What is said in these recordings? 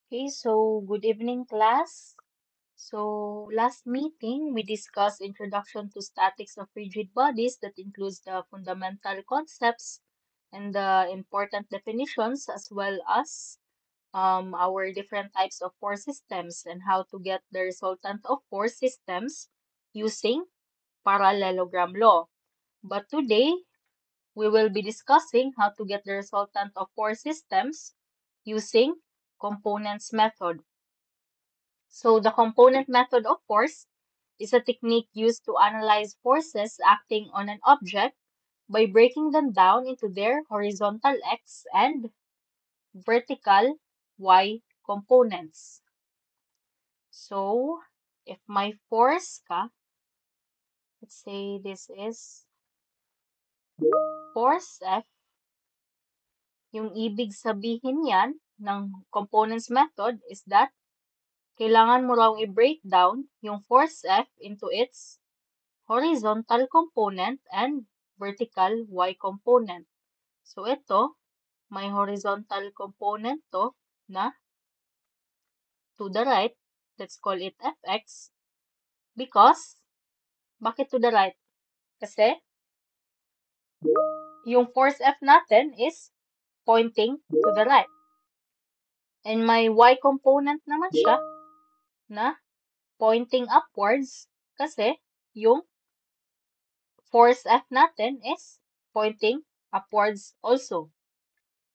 Okay, so good evening, class. So last meeting, we discussed introduction to statics of rigid bodies that includes the fundamental concepts and the important definitions as well as our different types of force systems and how to get the resultant of force systems using parallelogram law. But today, we will be discussing how to get the resultant of force systems using components method. So the component method of force is a technique used to analyze forces acting on an object by breaking them down into their horizontal X and vertical Y components. So if my force ka, let's say this is force F, yung ibig sabihin yan ng components method is that kailangan mo raw i-break down yung force F into its horizontal component and vertical Y component. So ito, may horizontal component to na to the right. Let's call it Fx because, bakit to the right? Kasi yung force F natin is pointing to the right. And may Y component naman siya na pointing upwards kasi yung force F natin is pointing upwards also.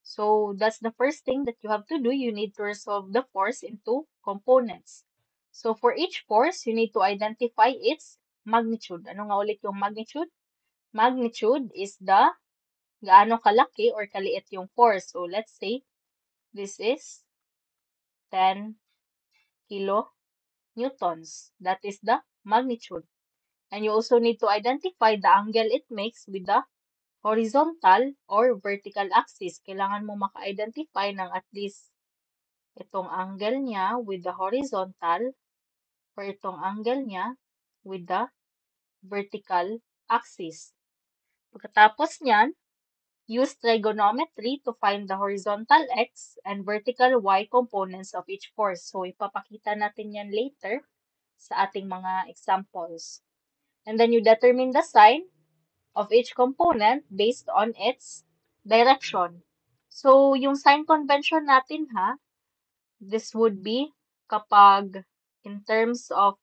So that's the first thing that you have to do. You need to resolve the force into components. So for each force, you need to identify its magnitude. Ano nga ulit yung magnitude? Magnitude is the gaano kalaki or kaliit yung force. So let's say this is 10 kilonewtons. That is the magnitude. And you also need to identify the angle it makes with the horizontal or vertical axis. Kailangan mo maka-identify ng at least itong angle niya with the horizontal or itong angle niya with the vertical axis. Pagkatapos niyan, use trigonometry to find the horizontal x and vertical y components of each force. So, ipapakita natin yan later sa ating mga examples. And then you determine the sign of each component based on its direction. So, yung sign convention natin this would be kapag in terms of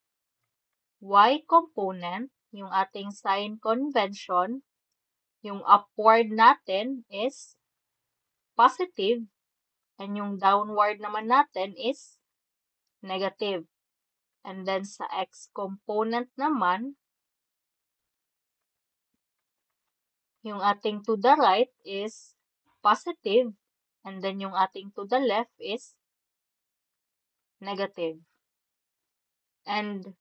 y component, yung ating sign convention, yung upward natin is positive and yung downward naman natin is negative. And then sa x component naman, yung ating to the right is positive and then yung ating to the left is negative. And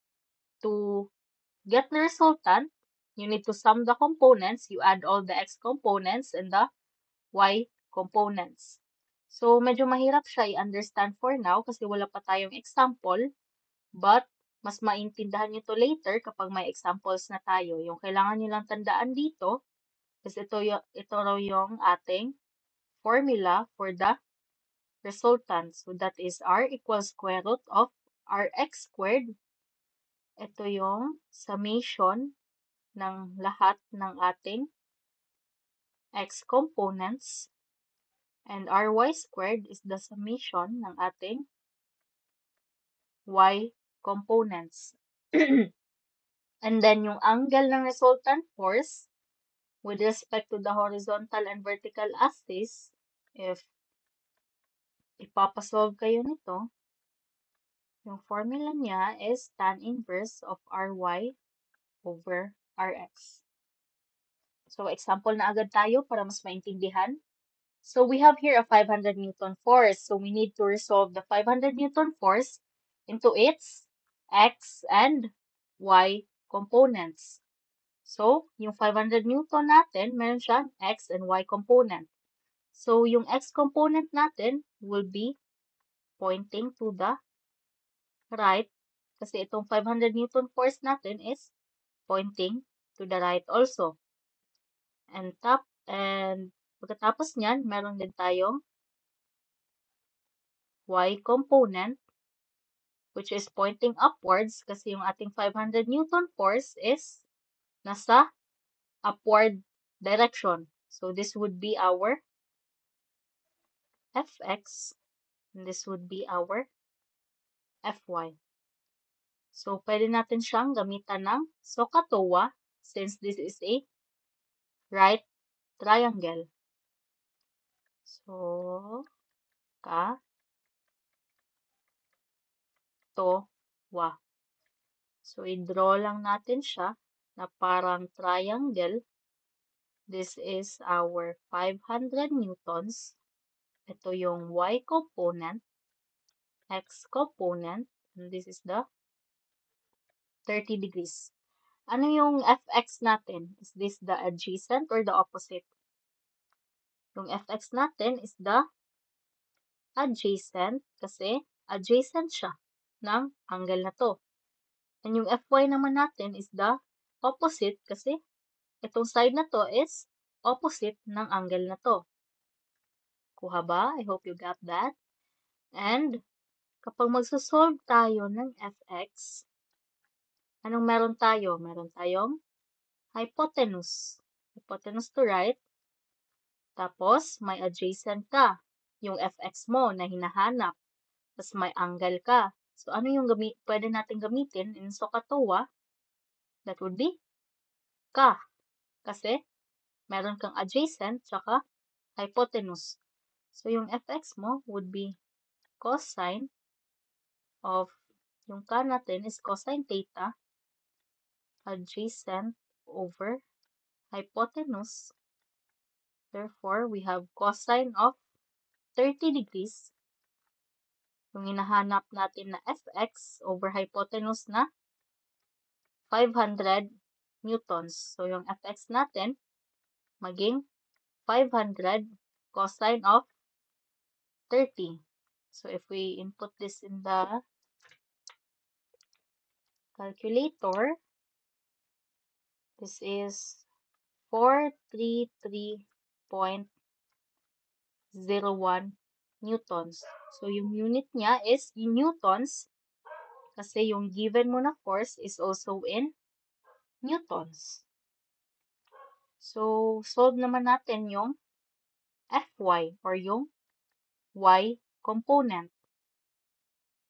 to get the resultant, you need to sum the components. You add all the x components and the y components. So, medyo mahirap siya i-understand for now kasi wala pa tayong example. But, mas maintindihan nyo to later kapag may examples na tayo. Yung kailangan nyo lang tandaan dito is ito raw yung ating formula for the resultant. So, that is r equals square root of rx squared. Ito yung summation ng lahat ng ating x components. And ry squared is the summation ng ating y components. And then yung angle ng resultant force with respect to the horizontal and vertical axis, if ipapasolve kayo nito, yung formula niya is tan inverse of ry over rx. So, example na agad tayo para mas maintindihan. So, we have here a 500 Newton force. So, we need to resolve the 500 Newton force into its x and y components. So, yung 500 Newton natin, meron siyang x and y component. So, yung x component natin will be pointing to the right kasi itong 500 Newton force natin is pointing to the right also. And pagkatapos niyan, meron din tayong y component, which is pointing upwards kasi yung ating 500 Newton force is nasa upward direction. So this would be our Fx, and this would be our Fy. So, pwede natin siyang gamitan ng SOHCAHTOA since this is a right triangle. So, ka-to-wa. So, i-draw lang natin siya na parang triangle. This is our 500 newtons. Ito yung y component, x component, and this is the 30 degrees. Ano yung fx natin? Is this the adjacent or the opposite? Yung fx natin is the adjacent kasi adjacent siya ng angle na to. And yung fy naman natin is the opposite kasi itong side na to is opposite ng angle na to. Kuha ba? I hope you got that. And kapag magsosolve tayo ng fx, anong meron tayo? Meron tayong hypotenuse. Hypotenuse to right. Tapos, may adjacent ka. Yung fx mo na hinahanap. Tapos, may angle ka. So, ano yung pwede natin gamitin in SOHCAHTOA? That would be ka. Kasi, meron kang adjacent tsaka hypotenuse. So, yung fx mo would be cosine of, yung ka natin is cosine theta adjacent over hypotenuse. Therefore, we have cosine of 30 degrees. Yung hinahanap natin na fx over hypotenuse na 500 newtons. So, yung fx natin maging 500 cosine of 30. So, if we input this in the calculator, this is 433.01 newtons. So, yung unit niya is in newtons kasi yung given mo na force is also in newtons. So, solve naman natin yung Fy or yung y component.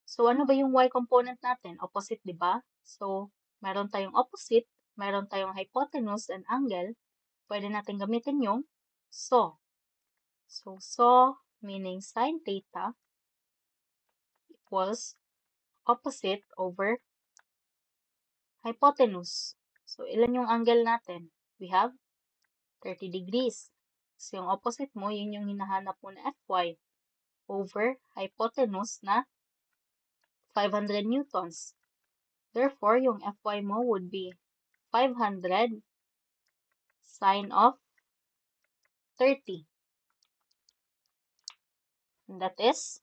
So, ano ba yung y component natin? Opposite, di ba? So, meron tayong opposite, meron tayong hypotenuse and angle. Pwede natin gamitin yung SO. So, SO meaning sine theta equals opposite over hypotenuse. So, ilan yung angle natin? We have 30 degrees. So, yung opposite mo, yun yung hinahanap mo na Fy over hypotenuse na 500 newtons. Therefore, yung Fy mo would be 500 sine of 30. And that is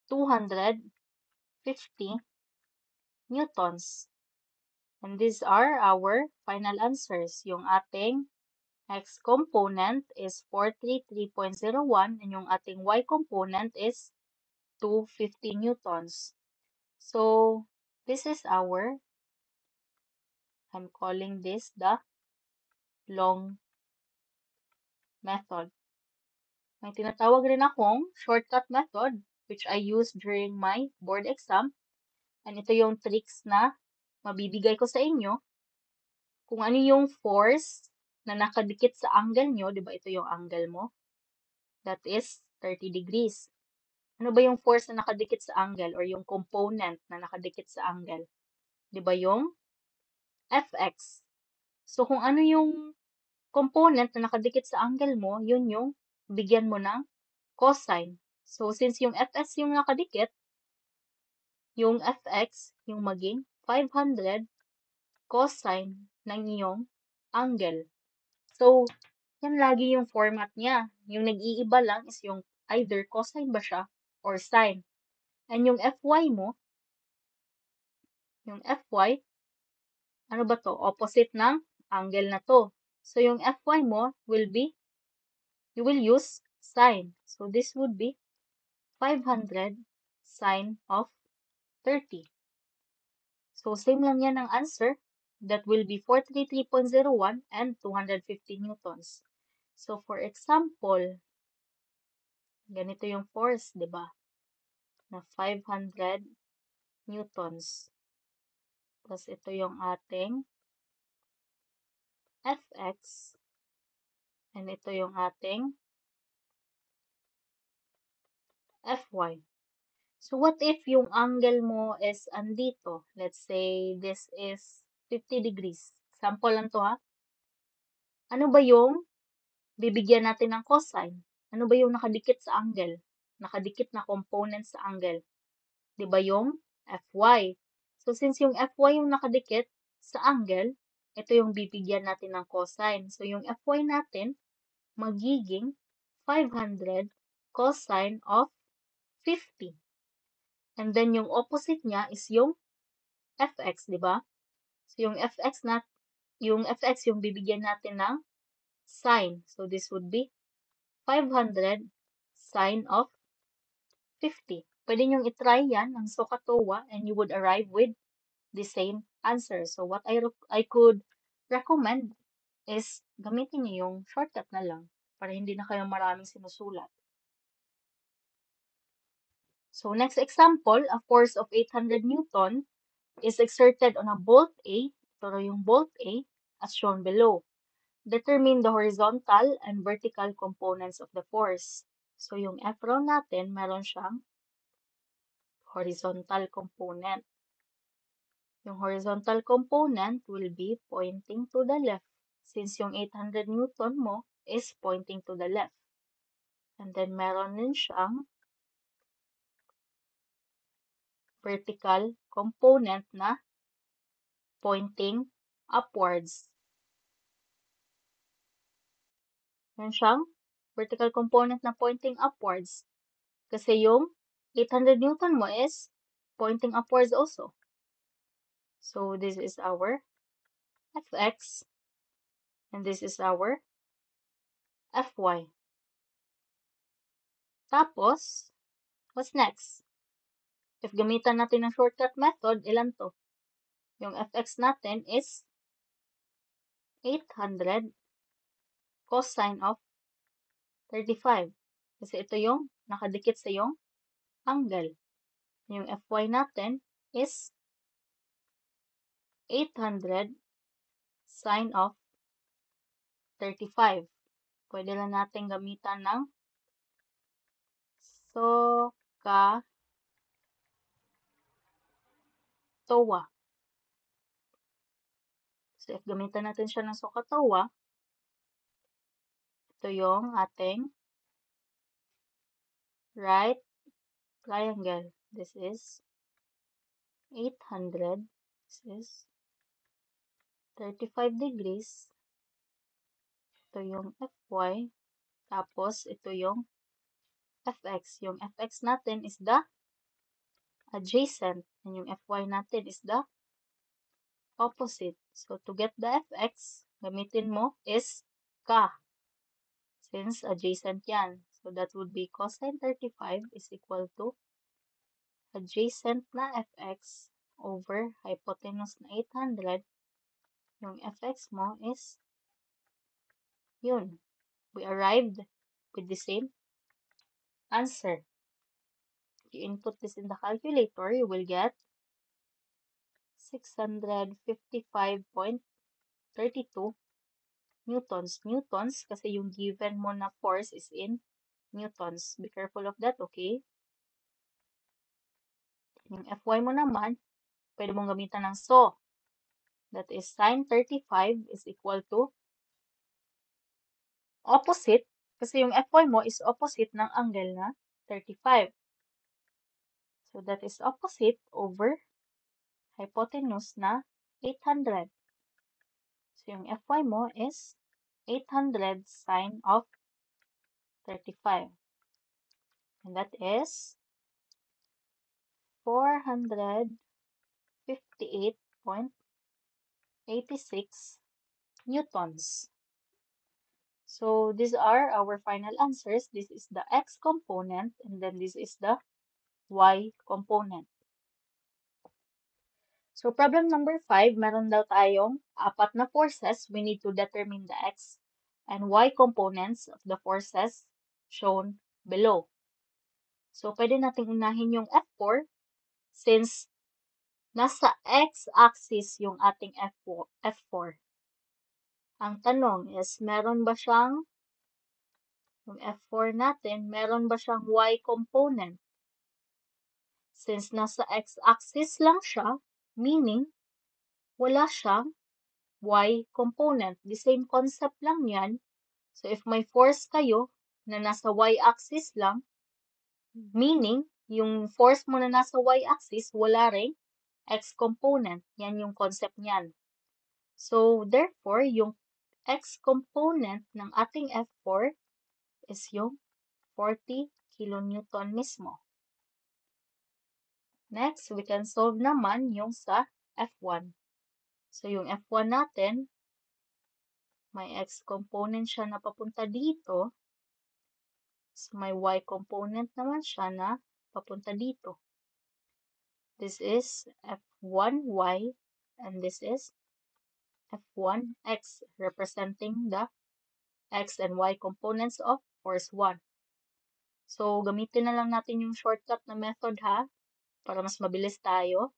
250 newtons. And these are our final answers. Yung ating x component is 433.01 and yung ating y component is 250 newtons. So, this is our, I'm calling this the long method. May tinatawag rin akong shortcut method which I used during my board exam. And ito yung tricks na mabibigay ko sa inyo. Kung ano yung force na nakadikit sa angle nyo, di ba ito yung angle mo? That is 30 degrees. Ano ba yung force na nakadikit sa angle or yung component na nakadikit sa angle? Di ba yung Fx? So, kung ano yung component na nakadikit sa angle mo, yun yung bigyan mo ng cosine. So, since yung Fs yung nakadikit, yung Fx yung maging 500 cosine ng iyong angle. So, yan lagi yung format niya. Yung nag-iiba lang is yung either cosine ba siya or sine. And yung Fy mo, yung Fy, ano ba to? Opposite ng angle na to. So, yung Fy mo will be, you will use sine. So, this would be 500 sine of 30. So, same lang yan ang answer. That will be 433.01 and 250 newtons. So, for example, ganito yung force, di ba? Na 500 newtons. Tapos, ito yung ating Fx. And ito yung ating Fy. So, what if yung angle mo is andito? Let's say this is 50 degrees. Example lang to ha. Ano ba yung bibigyan natin ng cosine? Ano ba yung nakadikit sa angle? Nakadikit na component sa angle? Di ba yung Fy? So, since yung Fy yung nakadikit sa angle, ito yung bibigyan natin ng cosine. So, yung Fy natin, magiging 500 cosine of 50. And then, yung opposite niya is yung Fx, di ba? So, yung Fx yung bibigyan natin ng sine. So, this would be 500 sine of 50. Pwede nyong itry yan ng SOHCAHTOA and you would arrive with the same answer. So, what I could recommend is gamitin niyo yung shortcut na lang para hindi na kayo maraming sinusulat. So, next example, a force of 800 Newton is exerted on a bolt A, ito yung bolt A, as shown below. Determine the horizontal and vertical components of the force. So, yung F raw natin, meron siyang horizontal component. Yung horizontal component will be pointing to the left since yung 800 Newton mo is pointing to the left. And then, meron din siyang vertical component na pointing upwards. Meron siyang vertical component na pointing upwards. Kasi yung 800 Newton mo is pointing upwards also. So, this is our Fx. And this is our Fy. Tapos, what's next? If gamitan natin ng shortcut method, ilan to? Yung Fx natin is 800 cosine of 35. Kasi ito yung nakadikit sa yung angle. Yung Fy natin is 800 sine of 35. Pwede lang natin gamitan ng SOHCAHTOA. So, if gamitan natin siya ng SOHCAHTOA, ito yung ating right triangle. This is 800. This is 35 degrees. Ito yung Fy. Tapos, ito yung Fx. Yung Fx natin is the adjacent. And yung Fy natin is the opposite. So, to get the Fx, gamitin mo is ka. Since adjacent yan. So, that would be cosine 35 is equal to adjacent na Fx over hypotenuse na 800. Yung Fx mo is yun. We arrived with the same answer. If you input this in the calculator, you will get 655.32 newtons. Newtons kasi yung given mo na force is in newtons. Be careful of that, okay? Yung Fy mo naman, pwede mong gamitan ng SO. That is sine 35 is equal to opposite. Kasi yung Fy mo is opposite ng angle na 35. So, that is opposite over hypotenuse na 800. So, yung Fy mo is 800 sine of 35. And that is 458.86 newtons. So these are our final answers. This is the x component and then this is the y component. So problem number 5, meron daw tayong apat na forces. We need to determine the x and y components of the forces shown below. So pwede nating unahin yung F4 since nasa x-axis yung ating F4. Ang tanong is, meron ba siyang, yung F4 natin, meron ba siyang y component? Since nasa x-axis lang siya, meaning wala siyang y component. The same concept lang yan. So if may force kayo na nasa y-axis lang, meaning yung force mo na nasa y-axis, wala ring x component. Yan yung concept niyan. So therefore, yung x component ng ating F4 is yung 40 kilonewton mismo. Next, we can solve naman yung sa F1. So, yung F1 natin, may x component siya na papunta dito. So, may y component naman siya na papunta dito. This is F1y and this is F1x, representing the x and y components of force 1. So, gamitin na lang natin yung shortcut na method ha, para mas mabilis tayo.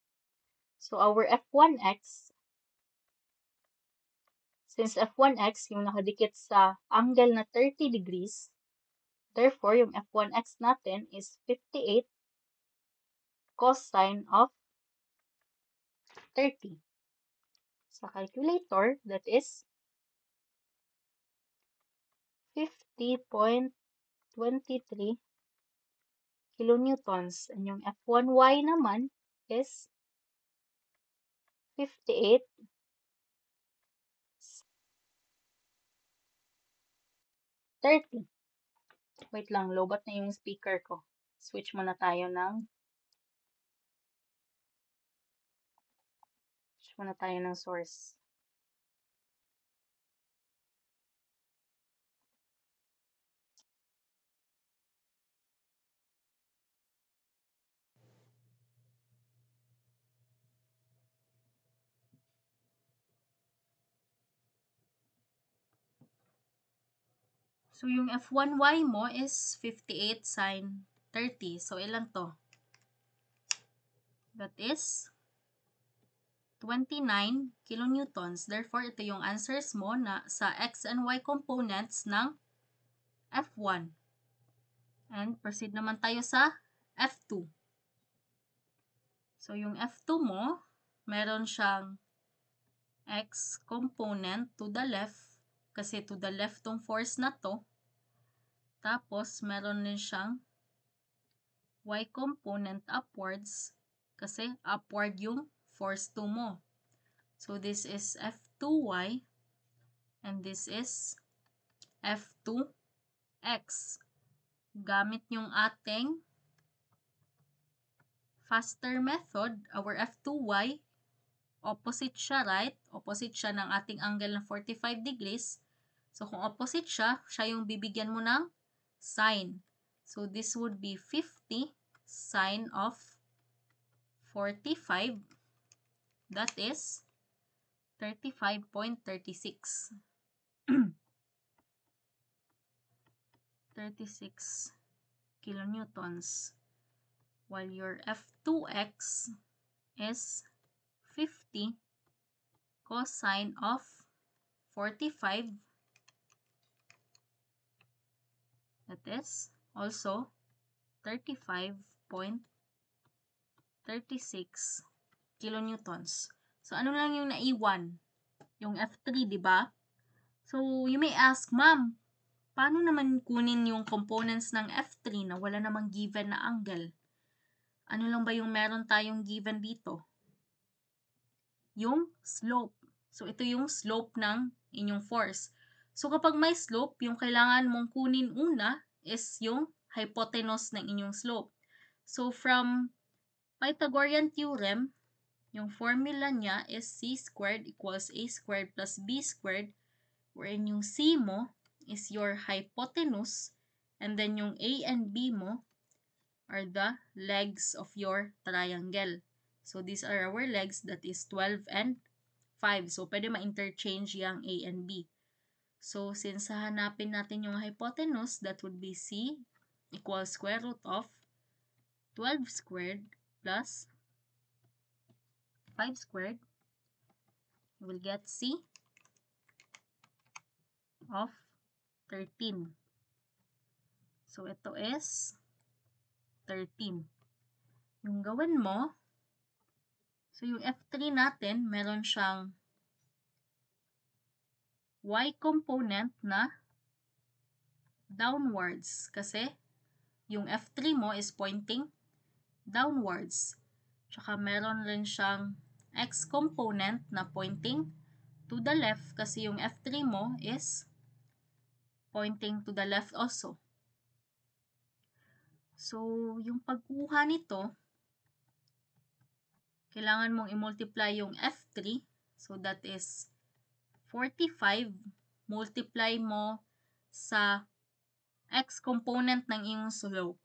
So, our F1x, since F1x yung nakadikit sa angle na 30 degrees, therefore, yung F1x natin is 58 cosine of 30. Sa calculator, that is 50.23 kilonewtons. And yung F1y naman is 58 30. Wait lang, lobat na yung speaker ko. Switch muna tayo ng source. So, yung F1y mo is 58 sine 30. So, ilan to? That is 29 kilonewtons. Therefore, ito yung answers mo na sa x and y components ng F1. And proceed naman tayo sa F2. So, yung F2 mo, meron siyang x component to the left, kasi to the left tong force na to. Tapos, meron din siyang y component upwards, kasi upward yung force 2 mo. So, this is F2y and this is F2x. Gamit yung ating faster method, our F2y, opposite siya, right? Opposite siya ng ating angle na 45 degrees. So, kung opposite siya, siya yung bibigyan mo ng sine. So, this would be 50 sine of 45. That is 35.36. 36 kilonewtons. While your F2x is 50 cosine of 45. That is also 35.36 kilonewtons. So, ano lang yung naiwan? Yung F3, di ba? So, you may ask, ma'am, paano naman kunin yung components ng F3 na wala namang given na angle? Ano lang ba yung meron tayong given dito? Yung slope. So, ito yung slope ng inyong force. So, kapag may slope, yung kailangan mong kunin una is yung hypotenuse ng inyong slope. So, from Pythagorean theorem, yung formula niya is c squared equals a squared plus b squared, wherein yung c mo is your hypotenuse, and then yung A and B mo are the legs of your triangle. So these are our legs, that is 12 and 5. So pwede ma-interchange yung A and B. So since hahanapin natin yung hypotenuse, that would be C equals square root of 12 squared plus 5 squared. You will get C of 13. So ito is 13. Yung gawin mo, so yung F3 natin, meron siyang y component na downwards kasi yung F3 mo is pointing downwards. Tsaka meron rin siyang x component na pointing to the left kasi yung F3 mo is pointing to the left also. So, yung pagkuha nito, kailangan mong i-multiply yung F3. So, that is 45. Multiply mo sa x component ng iyong slope.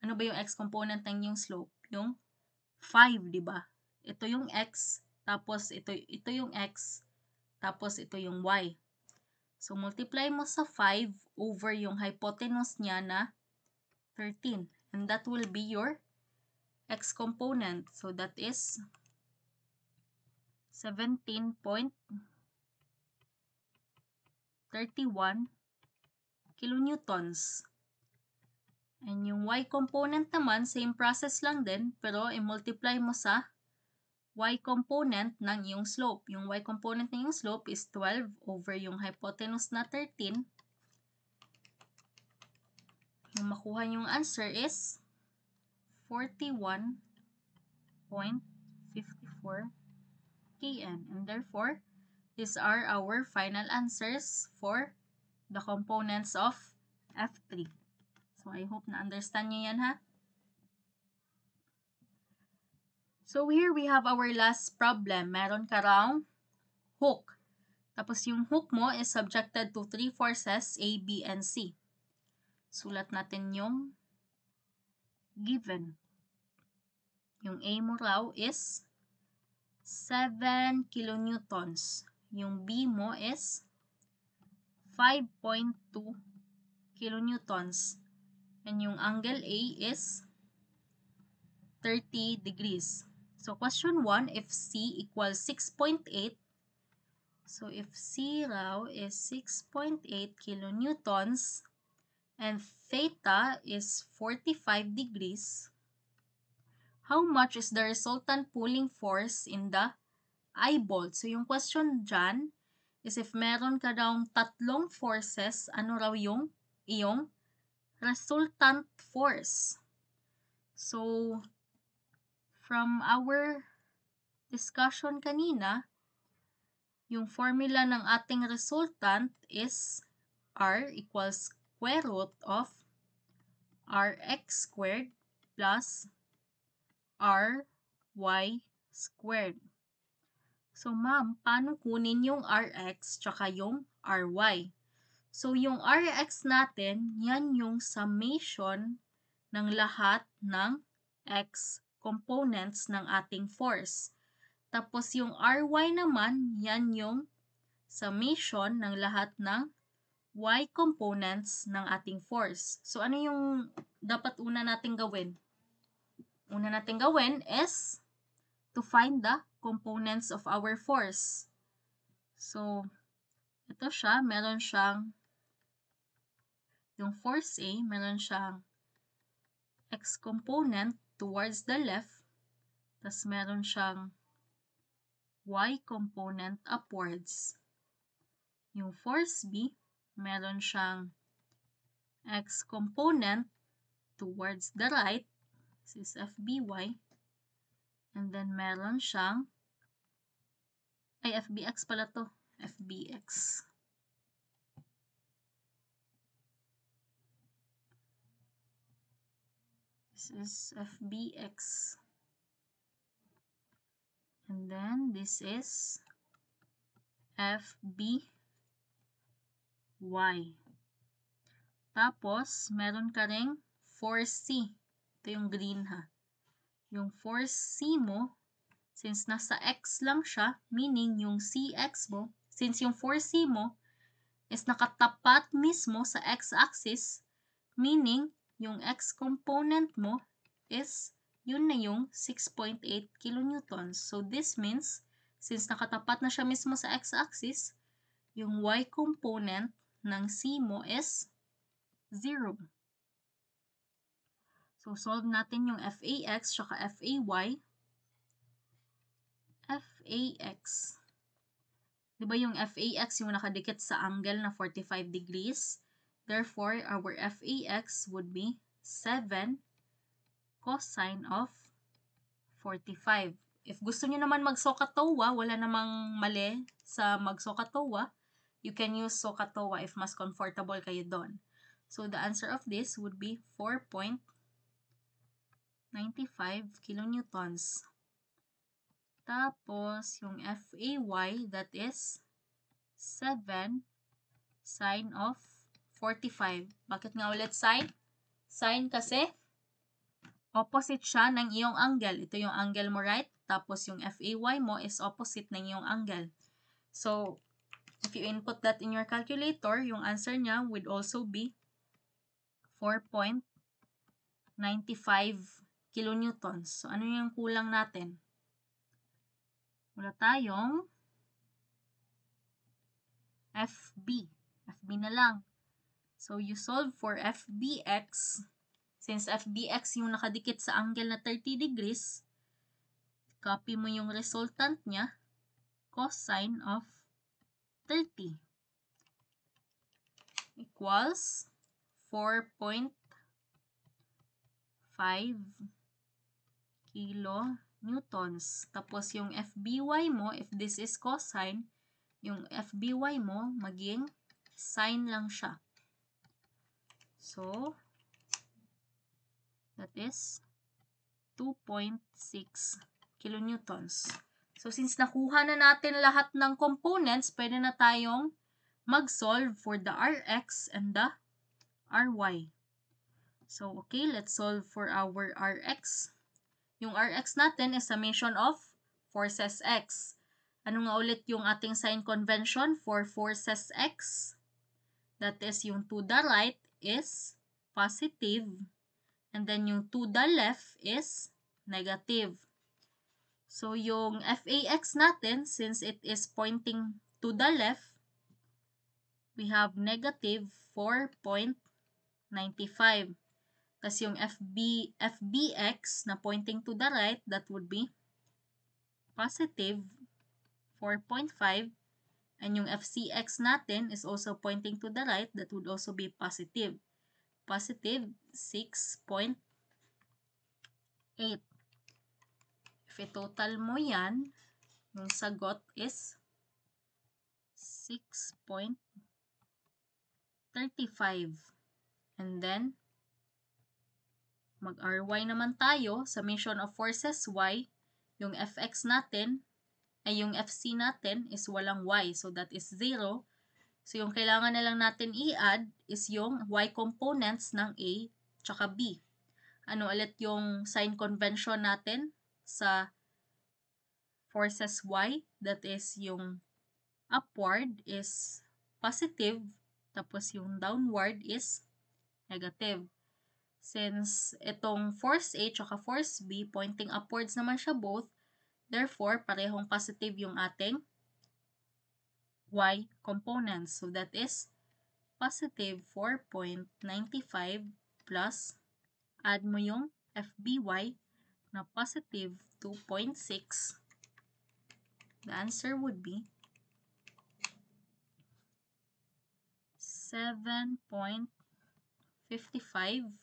Ano ba yung x component ng iyong slope? Yung 5, di ba? Ito yung x, tapos ito yung x, tapos ito yung y. So, multiply mo sa 5 over yung hypotenuse niya na 13. And that will be your x component. So, that is 17.31 kilonewtons. And yung y component naman, same process lang din, pero i-multiply mo sa y component ng iyong slope. Yung y component ng iyong slope is 12 over yung hypotenuse na 13. Yung makuha yung answer is 41.54 kN. And therefore, these are our final answers for the components of F3. So, I hope na-understand nyo yan, ha? So, here we have our last problem. Meron ka raw hook. Tapos, yung hook mo is subjected to 3 forces, A, B, and C. Sulat natin yung given. Yung A mo raw is 7 kilonewtons. Yung B mo is 5.2 kilonewtons. And yung angle A is 30 degrees. So, question 1, if C equals 6.8, so if C raw is 6.8 kilonewtons and theta is 45 degrees, how much is the resultant pulling force in the eye bolt? So, yung question dyan is if meron ka daw tatlong forces, ano raw yung iyong resultant force? So, from our discussion kanina, yung formula ng ating resultant is R equals square root of Rx squared plus Ry squared. So, ma'am, paano kunin yung Rx tsaka yung Ry? So, yung Rx natin, yan yung summation ng lahat ng x components ng ating force. Tapos, yung Ry naman, yan yung summation ng lahat ng y components ng ating force. So, ano yung dapat una nating gawin? Una nating gawin is to find the components of our force. So, ito siya, meron siyang yung force A, meron siyang x component towards the left, tas meron siyang y component upwards. Yung force B, meron siyang x component towards the right, this is FBY, and then meron siyang, FBX pala to, FBX. This is FBX. And then this is FB y. Tapos, meron ka ring 4c. Ito yung green ha. Yung 4c mo, since nasa x lang siya, meaning yung cx mo, since yung 4c mo is nakatapat mismo sa x-axis, meaning yung x component mo is yun na yung 6.8 kilonewtons. So this means, since nakatapat na siya mismo sa x-axis, yung y component ng c mo is 0. So, solve natin yung FAX tsaka FAY. FAX. Diba yung FAX yung nakadikit sa angle na 45 degrees? Therefore, our FAX would be 7 cosine of 45. If gusto nyo naman mag-SOHCAHTOA, wala namang mali sa mag-SOHCAHTOA, you can use SOHCAHTOA if mas comfortable kayo doon. So, the answer of this would be 4.95 kilonewtons. Tapos, yung FAY, that is 7 sine of 45. Bakit nga ulit sine? Sine kasi opposite siya ng iyong angle. Ito yung angle mo, right? Tapos yung FAY mo is opposite ng iyong angle. So, if you input that in your calculator, yung answer niya would also be 4.95 kilonewtons. So, ano yung kulang natin? Wala tayong FB. FB na lang. So, you solve for FBX. Since FBX yung nakadikit sa angle na 30 degrees, copy mo yung resultant niya, cosine of 30 equals 4.5 kilonewtons. Tapos yung FBY mo, if this is cosine, yung FBY mo maging sine lang siya. So, that is 2.6 kilonewtons. So, since nakuha na natin lahat ng components, pwede na tayong mag-solve for the Rx and the Ry. So, okay, let's solve for our Rx. Yung Rx natin is summation of forces x. Ano nga ulit yung ating sign convention for forces x? That is, yung to the right is positive, and then yung to the left is negative. So, yung FAX natin, since it is pointing to the left, we have negative 4.95. Tapos yung FBX na pointing to the right, that would be positive 4.5. And yung FCX natin is also pointing to the right, that would also be positive. Positive 6.8. If i-total mo yan, yung sagot is 6.35. And then, mag-RY naman tayo, summation of forces y, yung Fx natin, ay yung Fc natin is walang y, so that is 0. So, yung kailangan na lang natin i-add is yung y components ng A tsaka B. Ano ulit yung sign convention natin sa forces y? That is yung upward is positive, tapos yung downward is negative. Since itong force A tsaka force B, pointing upwards naman siya both, therefore, parehong positive yung ating y components. So, that is positive 4.95 plus, add mo yung FBY na positive 2.6. The answer would be 7.55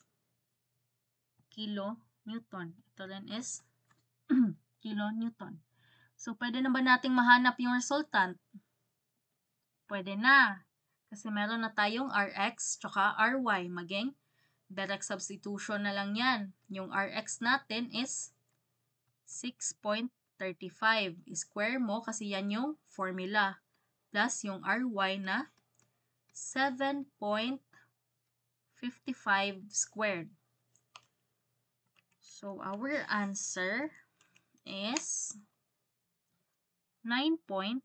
kilonewton. Ito rin is kilonewton. So, pwede na ba nating mahanap yung resultant? Pwede na. Kasi meron na tayong Rx tsaka Ry. Maging direct substitution na lang yan. Yung Rx natin is 6.35. Square mo kasi yan yung formula. Plus yung Ry na 7.55 squared. So our answer is 9.87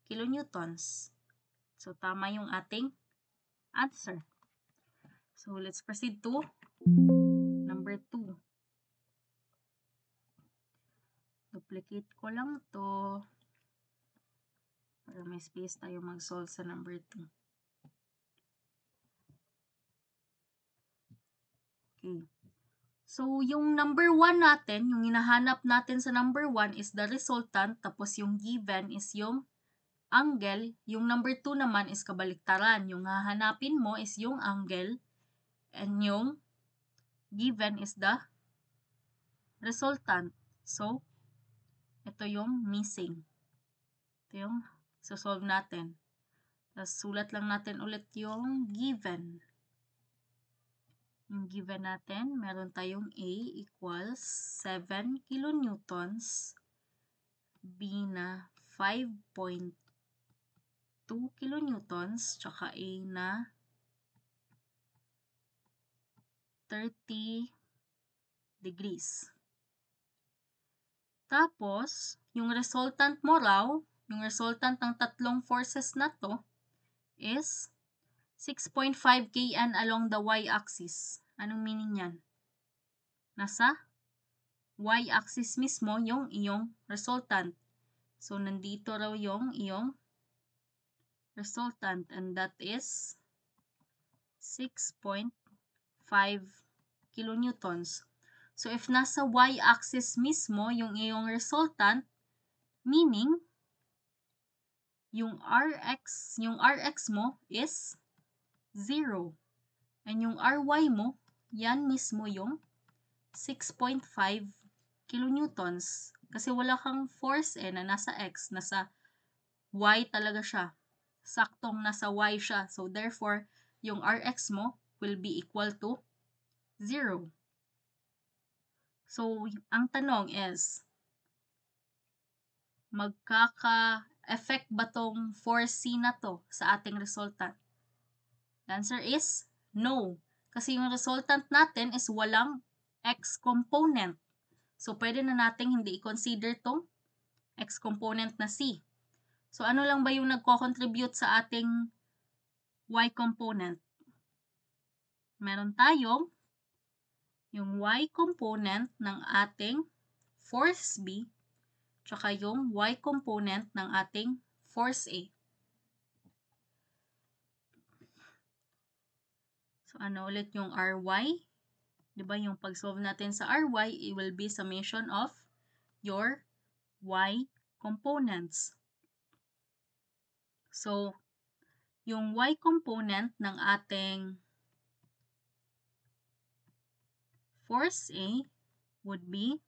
kilonewtons. So tama yung ating answer. So let's proceed to number 2. Duplicate ko lang to para may space tayo mag-solve sa number 2. Okay. So, yung number 1 natin, yung hinahanap natin sa number 1 is the resultant, tapos yung given is yung angle. Yung number 2 naman is kabaliktaran. Yung hahanapin mo is yung angle, and yung given is the resultant. So, ito yung missing. Ito yung solve natin. Tapos, sulat lang natin ulit yung given. Yung given natin, meron tayong A equals 7 kilonewtons, B na 5.2 kilonewtons, tsaka A na 30 degrees. Tapos, yung resultant mo raw, yung resultant ng tatlong forces na to is 6.5 kN along the y-axis. Anong meaning yan? Nasa y-axis mismo yung iyong resultant. So, nandito raw yung iyong resultant, and that is 6.5 kilonewtons. So, if nasa y-axis mismo yung iyong resultant, meaning, yung Rx mo is 0. And yung Ry mo, yan mismo yung 6.5 kilonewtons. Kasi wala kang force na nasa x, nasa y talaga siya. Saktong nasa y siya. So, therefore, yung Rx mo will be equal to 0. So, ang tanong is, magkaka-effect ba tong force C na to sa ating resultant? The answer is no. Kasi yung resultant natin is walang x component. So, pwede na nating hindi i-consider tong x component na C. So, ano lang ba yung nagko-contribute sa ating y component? Meron tayong yung y component ng ating force B, tsaka yung y component ng ating force A. So, ano ulit yung Ry? Diba yung pag-solve natin sa Ry, it will be summation of your y components. So, yung y component ng ating force A would be,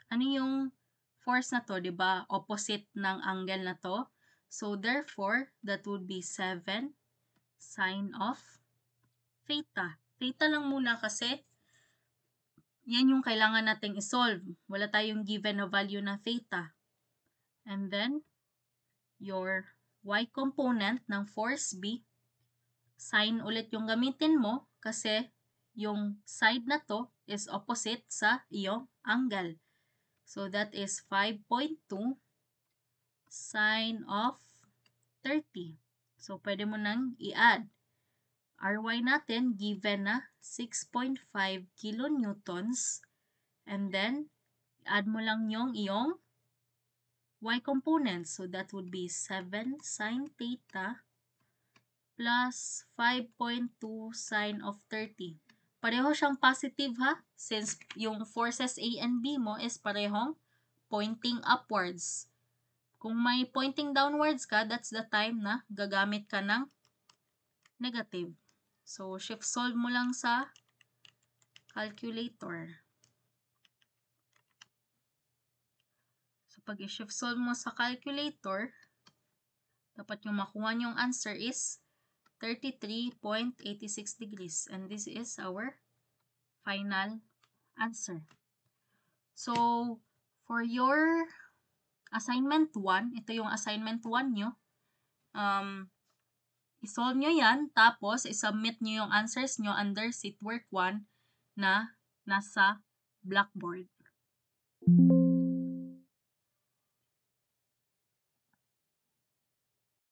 ano yung force na to, diba? Opposite ng angle na to. So, therefore, that would be 7 sine of theta. Theta lang muna kasi yan yung kailangan nating isolve. Wala tayong given na value na theta. And then, your y component ng force B, sine ulit yung gamitin mo kasi yung side na to is opposite sa iyong angle. So, that is 5.2 sine of 30. So, pwede mo nang i-add. Ry natin, given na 6.5 kilonewtons. And then, add mo lang yung iyong y components. So, that would be 7 sine theta plus 5.2 sine of 30. Pareho siyang positive ha, since yung forces A and B mo is parehong pointing upwards. Kung may pointing downwards ka, that's the time na gagamit ka ng negative. So, shift solve mo lang sa calculator. So, pag i-shift solve mo sa calculator, dapat yung makuha yung answer is 33.86 degrees. And this is our final answer. So, for your assignment 1, ito yung assignment 1 nyo. I-solve nyo yan, tapos i-submit nyo yung answers nyo under Seatwork 1 na nasa Blackboard.